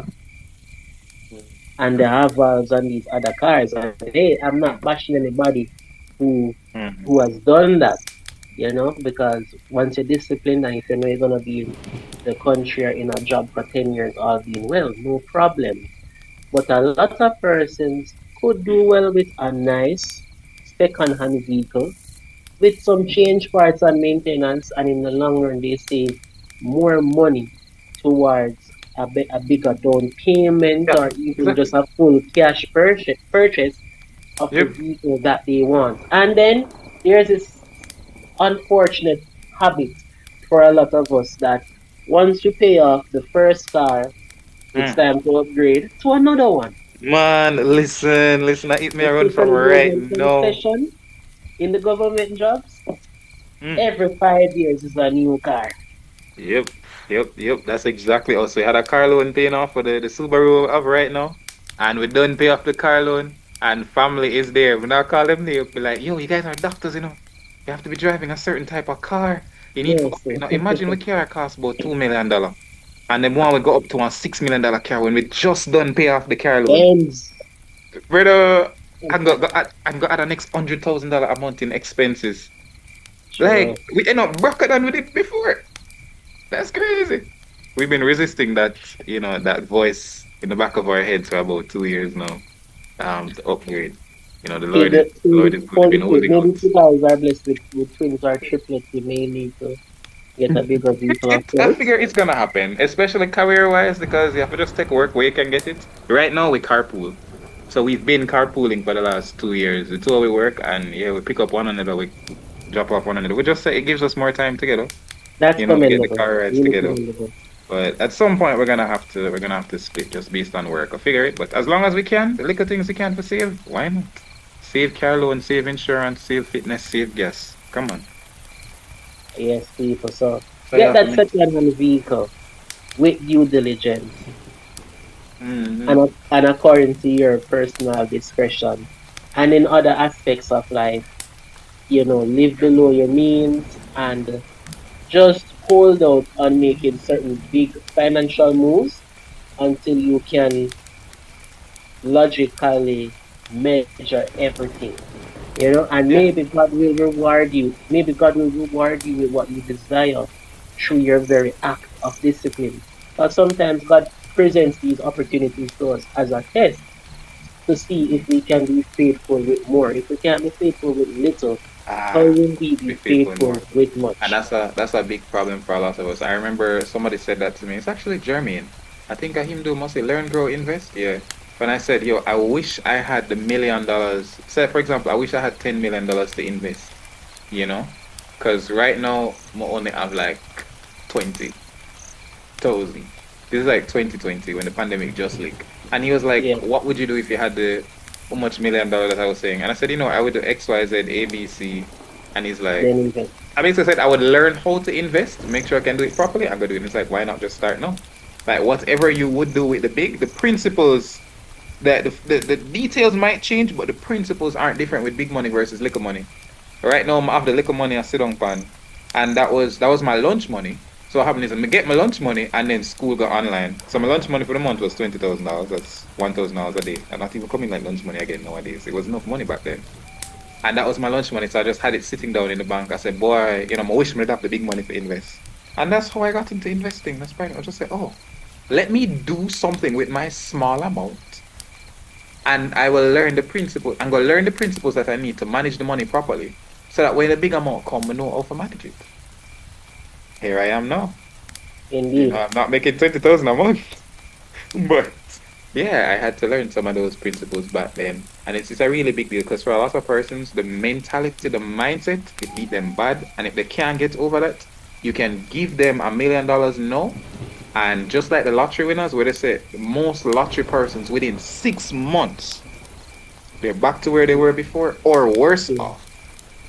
And they have valves on these other cars. And hey, I'm not bashing anybody who Mm. who has done that. because once you're disciplined and if you know you're gonna be in the country or in a job for 10 years all being well, no problem. But a lot of persons could do well with a nice second-hand vehicle with some change parts and maintenance, and in the long run, they save more money towards a bigger down payment Yeah, or even just exactly. a full cash purchase of the Yep. vehicle that they want. And then there's this unfortunate habit for a lot of us that once you pay off the first car, it's Mm. time to upgrade to another one. Man, listen, that hit me around from Especially those right in now. concession in the government jobs, Mm. every 5 years is a new car. Yep, yep. That's exactly us. We had a car loan paying off for the Subaru we have right now. And we done pay off the car loan. And family is there. When I call them, they'll be like, yo, you guys are doctors, you know. You have to be driving a certain type of car. You need for Yes, you know, imagine we car cost about $2 million. And then one we go up to a $6 million car when we just done pay off the car loan. Benz. Brother, I'm gonna add an next $100,000 a month in expenses. Sure. Like we end up broker than we did before. That's crazy. We've been resisting that, that voice in the back of our heads for about 2 years now. To upgrade. The See, The Lord is good. We've been holding maybe out. if you guys are blessed with twins or triplets, you may need to get a bigger vehicle of I course. figure it's gonna happen, especially career wise, because you have to just take work where you can get it. Right now we carpool. So we've been carpooling for the last 2 years. The two of we work and yeah, we pick up one another, we drop off one another. We just say it gives us more time together, That's to get the commendable. car rides Really together. commendable. But at some point we're gonna have to split just based on work. I figure it. But as long as we can, the little things we can for save, why not? Save car loan, save insurance, save fitness, save gas. Come on. Yes, people. So So you get have to that make. second-hand vehicle with due diligence Mm-hmm. and according to your personal discretion. And in other aspects of life, live below your means and just hold out on making certain big financial moves until you can logically measure everything. And Yeah. maybe God will reward you with what you desire through your very act of discipline. But sometimes God presents these opportunities to us as a test to see if we can be faithful with more. If we can't be faithful with little, how Ah, will we be be faithful and more. faithful with And much? that's a big problem for a lot of us. I remember somebody said that to me. It's actually Jermaine. I think I him do mostly learn, grow, invest. Yeah. When I said, yo, I wish I had the $1 million. Say for example, I wish I had $10 million to invest. You know, because right now I only have like 20,000. This is like 2020 when the pandemic just leaked. And he was like, Yeah, what would you do if you had the how much $1 million that I was saying? And I said, I would do X, Y, Z, A, B, C. And he's like, then invest. I basically said I would learn how to invest, make sure I can do it properly. I'm gonna do it. And it's like, why not just start now? Like whatever you would do with the principles that the details might change, but the principles aren't different with big money versus little money. Right now, I have the little money I sit on pan, and that was my lunch money. So what happened is I get my lunch money, and then school got online. So my lunch money for the month was $20,000. That's $1,000 a day. I'm not even coming like lunch money again nowadays. It was enough money back then, and that was my lunch money. So I just had it sitting down in the bank. I said, boy, I wish I'd have the big money to invest, and that's how I got into investing. That's right. I just said, oh, let me do something with my small amount and I will learn the principles. I'm gonna learn the principles that I need to manage the money properly, so that when the big amount come, I know how to manage it. Here I am now. Indeed. I'm not making 20,000 a month, but yeah, I had to learn some of those principles back then, and it's a really big deal because for a lot of persons, the mentality, the mindset, it beat them bad, and if they can't get over that, you can give them $1 million now, and just like the lottery winners, where they say most lottery persons within 6 months they're back to where they were before or worse Yeah. off.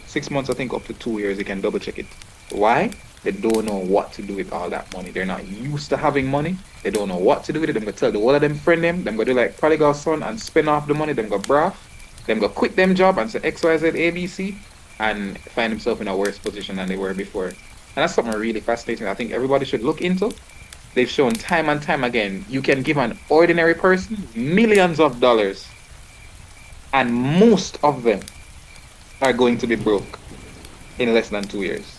6 months, I think, up to 2 years, you can double check it. Why? They don't know what to do with all that money. They're not used to having money. They don't know what to do with it. Them gonna tell the one of them friend them gonna do like prodigal son and spend off the money, them go braff, them go quit them job and say XYZ ABC and find themselves in a worse position than they were before. And that's something really fascinating I think everybody should look into. They've shown time and time again you can give an ordinary person millions of dollars and most of them are going to be broke. in less than 2 years.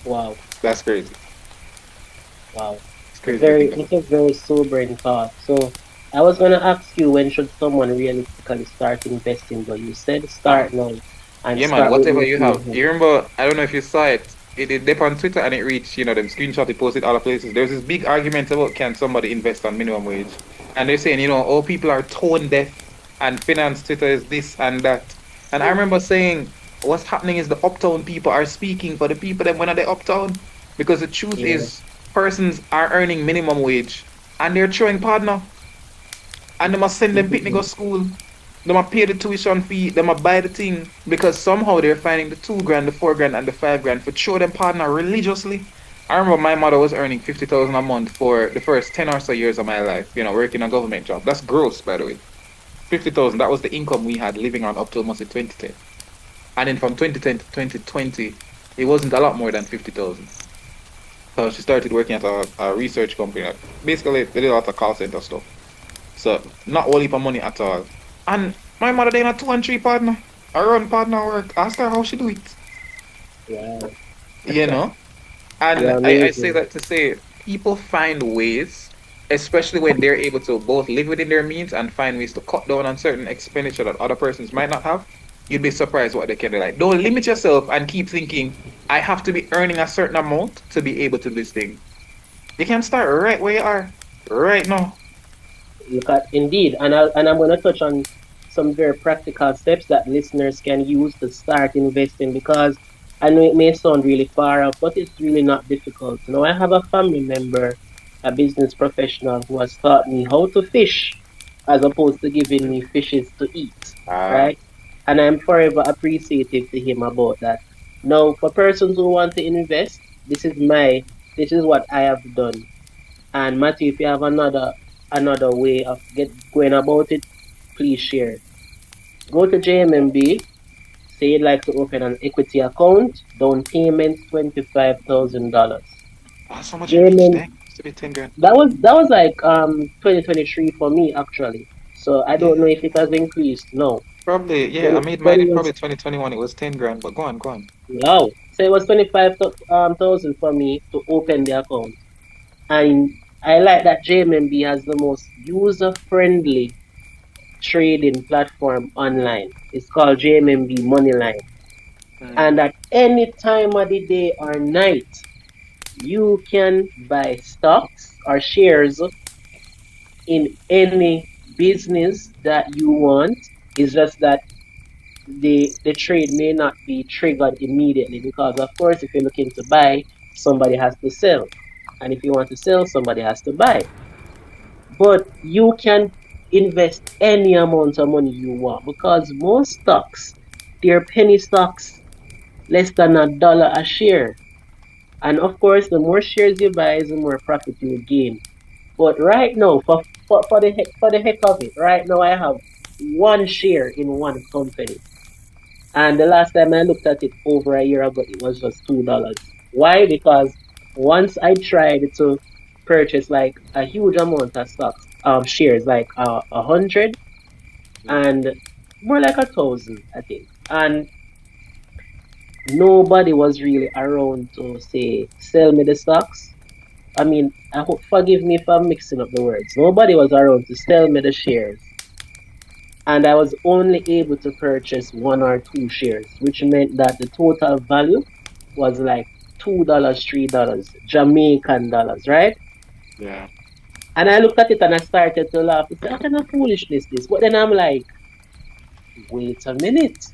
Wow, That's crazy. wow. It's crazy to think It's about. a very sobering thought. So I was gonna ask you, when should someone realistically start investing, but you said Ah, start now and yeah, man. start with Whatever your you have. children. You remember? I don't know if you saw it. It did dip on Twitter and it reached, them screenshot it, posted other places. There's this big argument about can somebody invest on minimum wage, and they're saying, all people are tone deaf, and finance Twitter is this and that. And I remember saying, what's happening is the uptown people are speaking for the people that went at the uptown, because the truth Yeah. is, persons are earning minimum wage, and they're throwing partner, and they must send them picnic go school. They must pay the tuition fee. They must buy the thing because somehow they're finding the 2 grand, the 4 grand, and the 5 grand for show them partner religiously. I remember my mother was earning 50,000 a month for the first 10 or so years of my life. Working a government job. That's gross, by the way. 50,000. That was the income we had living on up to almost 2010. And then from 2010 to 2020, it wasn't a lot more than 50,000. So she started working at a research company. Basically, they did a lot of call center stuff. So not only for money at all. And my mother they in a 2 and 3 partner. I run partner work. Ask her how she do it. Wow. You know? And You're I say amazing. that to say people find ways, especially when they're able to both live within their means and find ways to cut down on certain expenditure that other persons might not have. You'd be surprised what they can do. Like, don't limit yourself and keep thinking, I have to be earning a certain amount to be able to do this thing. You can start right where you are, right now. Look at indeed, and I'm gonna touch on some very practical steps that listeners can use to start investing, because I know it may sound really far out, but it's really not difficult. Now I have a family member, a business professional, who has taught me how to fish as opposed to giving me fishes to eat, Ah, right? And I'm forever appreciative to him about that. Now, for persons who want to invest, this is what I have done. And Matthew, if you have another way of get going about it, please share. Go to JMMB, say you'd like to open an equity account, down payment $25,000. that's how much you reached. JMM, Dang, used to be 10 grand. that was like 2023 for me actually. So I don't know Yeah. if it has increased. No, Probably, yeah, I 20, made mine 20 in probably was 2021. It was 10 grand, but go on, go on. wow. So it was 25,000 for me to open the account, and I like that JMMB has the most user friendly trading platform online. It's called JMMB Moneyline. Mm. And at any time of the day or night, you can buy stocks or shares in any business that you want. It's just that the trade may not be triggered immediately, because of course if you're looking to buy, somebody has to sell. And if you want to sell, somebody has to buy. But you can invest any amount of money you want, because most stocks, they're penny stocks, less than $1 a share. And of course, the more shares you buy, the more profit you gain. But right now, for the heck of it, right now I have one share in one company. And the last time I looked at it over a year ago, it was just $2. Why? Because once I tried to purchase like a huge amount of stocks, shares, like 100 and more like 1,000, I think. And nobody was really around to say, sell me the stocks. I mean, forgive me if I'm mixing up the words. Nobody was around to sell me the shares. And I was only able to purchase one or two shares, which meant that the total value was like $2, $3, Jamaican dollars, right? Yeah. And I looked at it and I started to laugh. I said, what kind of foolishness this? But then I'm like, wait a minute.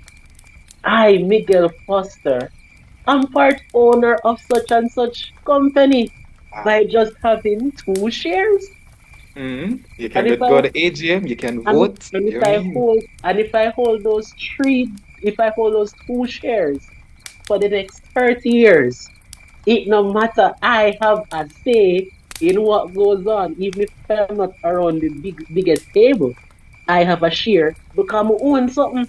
I, Miguel Foster, I'm part owner of such and such company Ah. by just having two shares. You can And if go I to AGM, you can and if, vote. and You if know what I I mean? hold and if I hold those three if I hold those two shares for the next 30 years, it no matter, I have a say in what goes on, even if I'm not around the biggest table. I have a share because I own something.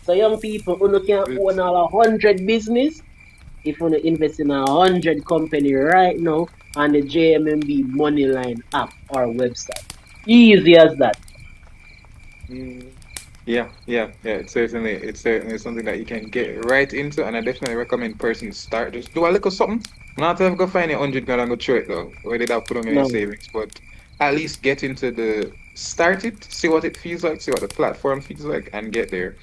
So young people who can own It's, all 100 business, if you invest in 100 company right now on the JMMB Moneyline app or website. Easy as that. mm, Yeah. It's certainly something that you can get right into, and I definitely recommend persons start. Just do a little something. Not to have go find your 100 grand and go throw it though. Where did I put on your No. savings? But at least get into the start it, see what it feels like, see what the platform feels like, and get there.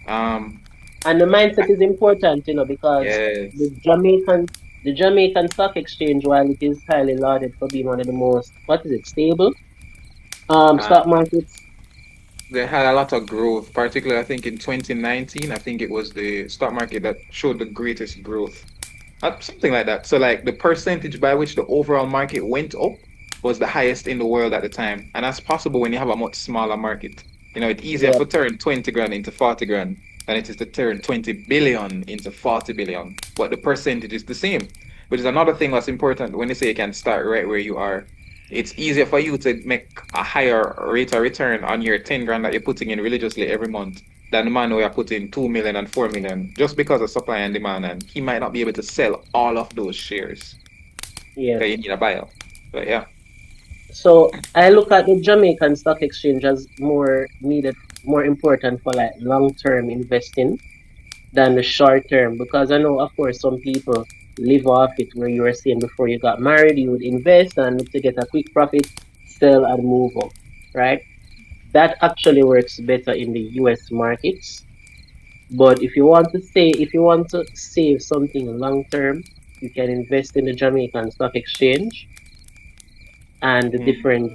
Um, And the mindset is important, because the yes. Jamaican the Jamaican Stock Exchange, while it is highly lauded for being one of the most, what is it, stable Uh, stock markets. they had a lot of growth, particularly I think in 2019. I think it was the stock market that showed the greatest growth. Something like that. So like the percentage by which the overall market went up was the highest in the world at the time. And that's possible when you have a much smaller market. It's easier Yeah, to turn 20 grand into 40 grand than it is to turn 20 billion into 40 billion. But the percentage is the same, which is another thing that's important when you say you can start right where you are. It's easier for you to make a higher rate of return on your 10 grand that you're putting in religiously every month than the man who are putting 2 million and 4 million just because of supply and demand, and he might not be able to sell all of those shares yes. because you need a buyer. But yeah, So I look at the Jamaican Stock Exchange as more important for like long-term investing than the short term, because I know, of course, some people live off it, where you were saying before you got married, you would invest and look to get a quick profit, sell and move up, right? That actually works better in the US markets. But if you want to save something long term, you can invest in the Jamaican Stock Exchange and the mm, different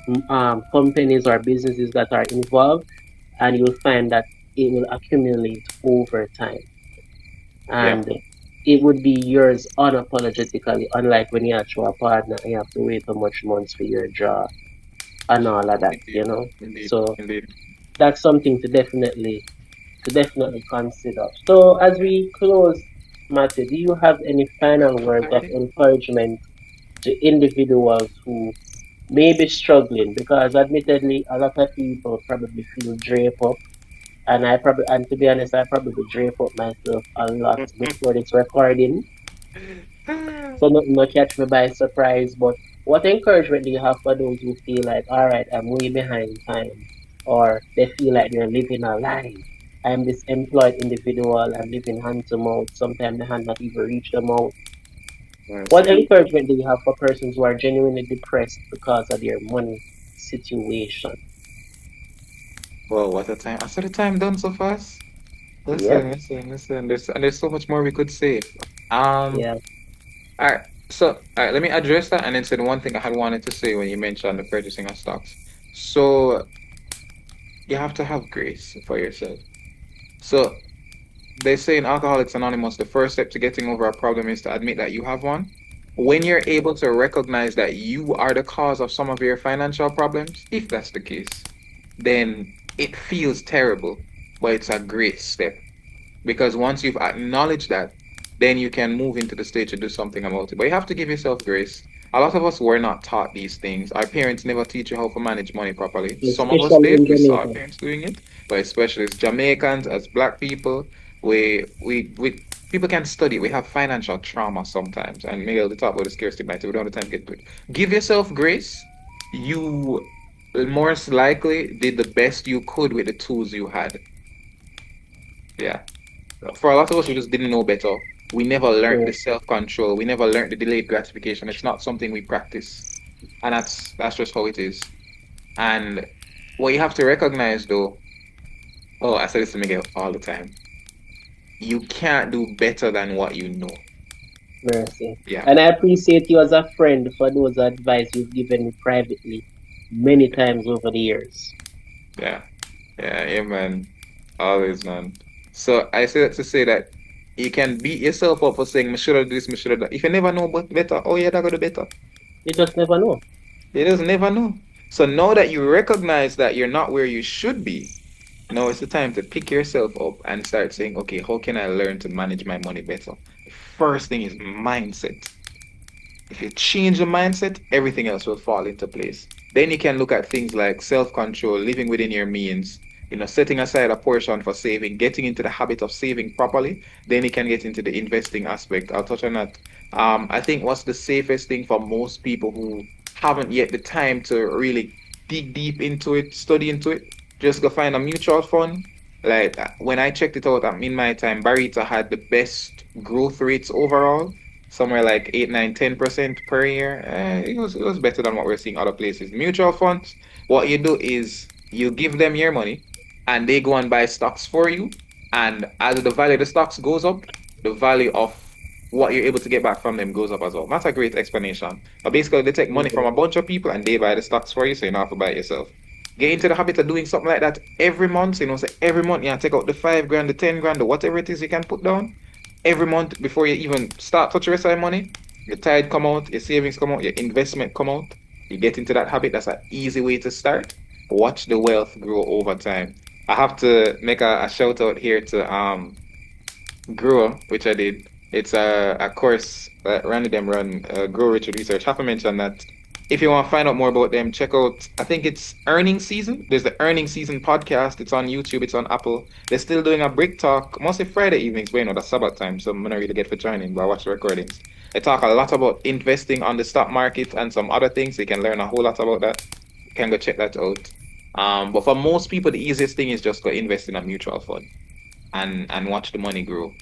companies or businesses that are involved, and you'll find that it will accumulate over time. yeah, And it would be yours unapologetically, unlike when you actually a partner and you have to wait a much months for your job and all of indeed, that. indeed, So indeed. that's something to definitely consider. So as we close, Matthew, do you have any final words of Alrighty. encouragement to individuals who may be struggling? Because admittedly, a lot of people probably feel drape up, and to be honest, I probably drape up myself a lot before this recording. So no catch me by surprise. But what encouragement do you have for those who feel like, all right, I'm way behind time, or they feel like they're living a lie? I'm this employed individual. I'm living hand to mouth. Sometimes the hand not even reach the mouth. Well What said. encouragement do you have for persons who are genuinely depressed because of their money situation? Well, what a time! I saw the time done so fast. Yep. Listen. There's so much more we could say. Um, Yeah. all right. So, all right, let me address that and then say the one thing I had wanted to say when you mentioned the purchasing of stocks. So, you have to have grace for yourself. So, they say in Alcoholics Anonymous, the first step to getting over a problem is to admit that you have one. When you're able to recognize that you are the cause of some of your financial problems, if that's the case, then it feels terrible, but it's a great step. Because once you've acknowledged that, then you can move into the stage to do something about it. But you have to give yourself grace. A lot of us were not taught these things. Our parents never teach you how to manage money properly. Some of us Especially did. in We saw our Jamaica. parents doing it, but especially as Jamaicans, as Black people, we people can study. We have financial trauma sometimes. And Miguel, the talk about the scarcity mindset. We don't have the time to get to it. Give yourself grace. You most likely did the best you could with the tools you had. Yeah. For a lot of us, we just didn't know better. We never learned the True. self-control. We never learned the delayed gratification. It's not something we practice, and that's just how it is. And what you have to recognize, though, oh, I say this to Miguel all the time. You can't do better than what you know. Mercy. Yeah, And I appreciate you as a friend for those advice you've given me privately many times over the years. yeah, yeah, man. Always, man. So I say that to say that you can beat yourself up for saying, "Me should have do this, me should have that." If you never know but better, oh yeah, that got to better. You just never know. You just never know. So now that you recognize that you're not where you should be, now it's the time to pick yourself up and start saying, okay, how can I learn to manage my money better? The first thing is mindset. If you change the mindset, everything else will fall into place. Then you can look at things like self-control, living within your means, setting aside a portion for saving, getting into the habit of saving properly. Then you can get into the investing aspect. I'll touch on that. I think what's the safest thing for most people who haven't yet the time to really dig deep into it, study into it, just go find a mutual fund. Like when I checked it out in my time, Barita had the best growth rates overall, somewhere like 8, 9, 10% per year. It was better than what we're seeing other places. Mutual funds, what you do is you give them your money and they go and buy stocks for you. And as the value of the stocks goes up, the value of what you're able to get back from them goes up as well. That's a great explanation. But basically, they take money from a bunch of people and they buy the stocks for you, so you don't have to buy it yourself. Get into the habit of doing something like that every month. Say every month, take out the 5 grand, the 10 grand, the whatever it is you can put down every month before you even start touch the rest of your money. Your tide come out, your savings come out, your investment come out. You get into that habit. That's an easy way to start. Watch the wealth grow over time. I have to make a shout out here to Grow, which I did. It's a course that Randy them run, Grow Rich with Research. Have to mention that if you want to find out more about them, check out, I think it's Earning Season. There's the Earning Season podcast. It's on YouTube, it's on Apple. They're still doing a break talk, mostly Friday evenings, but that's Sabbath time, so I'm not really get for joining, but I watch the recordings. They talk a lot about investing on the stock market and some other things, so you can learn a whole lot about that. You can go check that out. But for most people, the easiest thing is just go invest in a mutual fund and watch the money grow.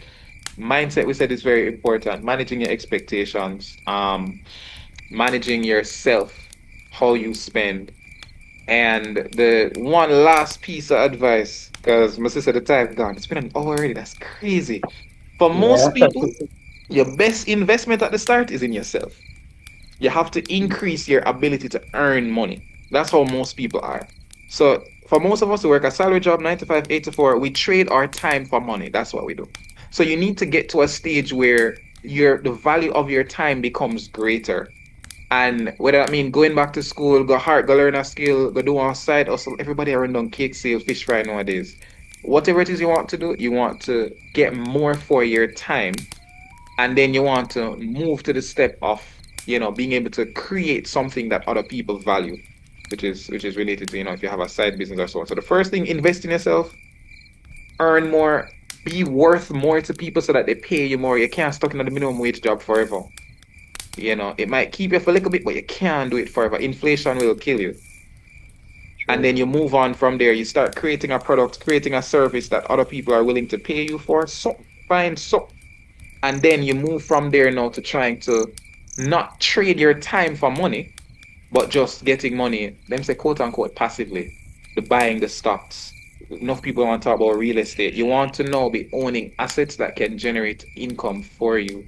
Mindset, we said, is very important. Managing your expectations, managing yourself, how you spend. And the one last piece of advice, because my sister, the time gone, it's been an hour already. That's crazy. For Yeah. most people, your best investment at the start is in yourself. You have to increase your ability to earn money. That's how most people are. So for most of us who work a salary job, 9 to 5, 8 to 4, we trade our time for money. That's what we do. So you need to get to a stage where the value of your time becomes greater. And whether that mean going back to school, go learn a skill, go do on side hustle. Everybody around on cake sale, fish fry nowadays. Whatever it is you want to do, you want to get more for your time, and then you want to move to the step of being able to create something that other people value, which is related to if you have a side business or so on. So the first thing, invest in yourself, earn more, be worth more to people so that they pay you more. You can't stuck in the minimum wage job forever. It might keep you for a little bit, but you can't do it forever. Inflation will kill you. And True. then you move on from there. You start creating a product, creating a service that other people are willing to pay you for. So find so, and then you move from there now to trying to not trade your time for money, but just getting money. Them say quote unquote passively, the buying the stocks. Enough people want to talk about real estate. You want to know be owning assets that can generate income for you,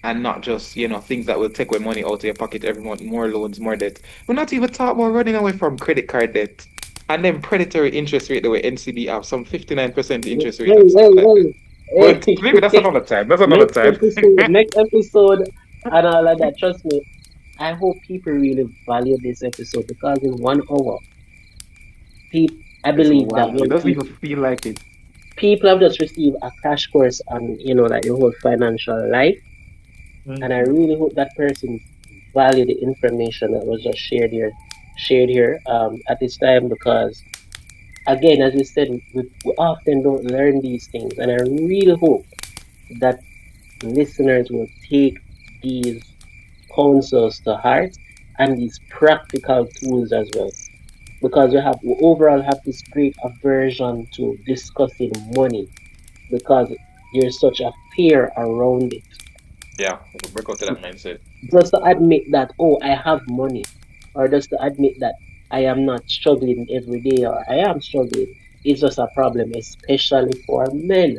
and not just things that will take away money out of your pocket every month. More loans, more debt. We're not even talking about running away from credit card debt and then predatory interest rate the way NCB have some 59% interest rate Hey, and stuff hey, like that. hey, But maybe that's hey. another time. That's another Next time. episode, next episode, and all of that. Trust me, I hope people really value this episode because in 1 hour, I It's believe that wild. It when doesn't even feel like it. people have just received a crash course on, like the whole financial life, and I Mhm. really hope that person value the information that was just shared here at this time because again, as we said, we often don't learn these things, and I really hope that listeners will take these counsels to heart and these practical tools as well. Because we overall have this great aversion to discussing money because there's such a fear around it. Yeah, we'll break out to that mindset. Just to admit that, oh, I have money, or just to admit that I am not struggling every day or I am struggling, is just a problem, especially for men.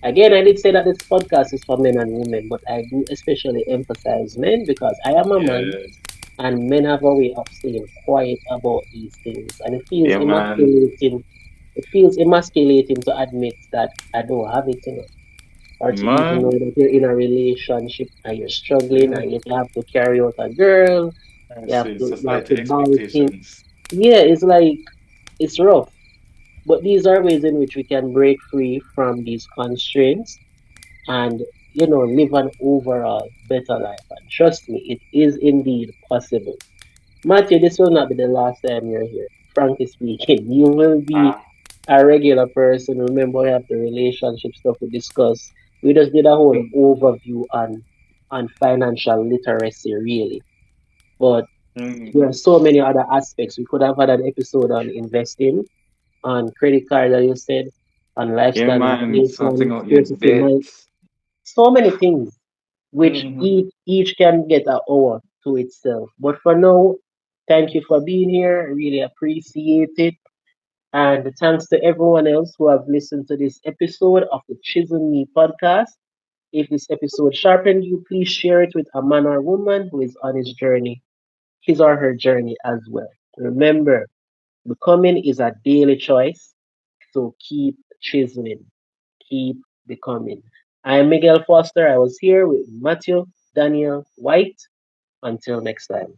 Again, I did say that this podcast is for men and women, but I do especially emphasize men because I am a man Yes. and men have a way of staying quiet about these things. And it feels Yeah, man. emasculating. It feels emasculating to admit that I don't have it, or to even know Man. that you're in a relationship and you're struggling Yeah. and you have to carry out a girl, I you have see. to you have Society to buy things. expectations. Yeah, it's like it's rough. But these are ways in which we can break free from these constraints and live an overall better life. And trust me, it is indeed possible. Matthew, this will not be the last time you're here. Frankly speaking, you will be Ah. a regular person. Remember, we have the relationship stuff we discussed. We just did a whole Mm, overview on financial literacy, really. But mm, there are so many other aspects. We could have had an episode on investing, on credit card, as you said. on Yeah, lifestyle man, sorting inflation, out your scarcity, debts. so many things which Hmm. each can get an hour to itself. But for now, thank you for being here. I really appreciate it. And thanks to everyone else who have listened to this episode of the Chisel Me podcast. If this episode sharpened you, please share it with a man or woman who is on his journey, his or her journey as well. Remember, becoming is a daily choice, so keep chiseling, keep becoming. I am Miguel Foster. I was here with Matthew Daniel White. Until next time.